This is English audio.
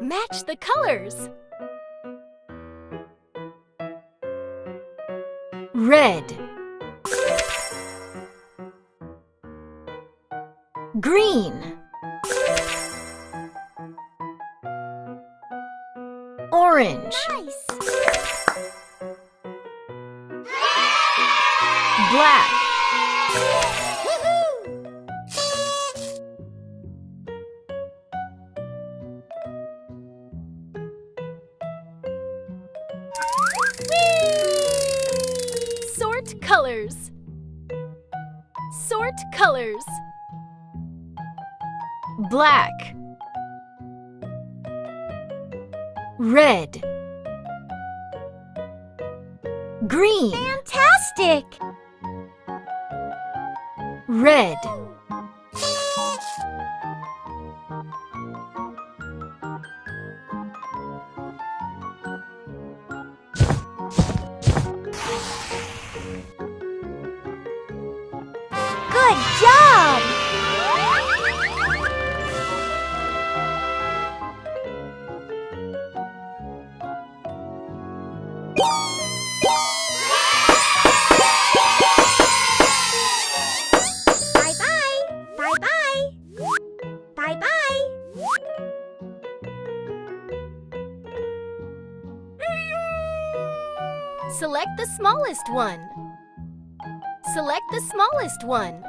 Match the colors. Red, green, orange, Nice. black, sort colors. Sort colors. Black, red, green, Fantastic! red, Good job! Bye-bye! Bye-bye! Bye-bye! Select the smallest one. Select the smallest one.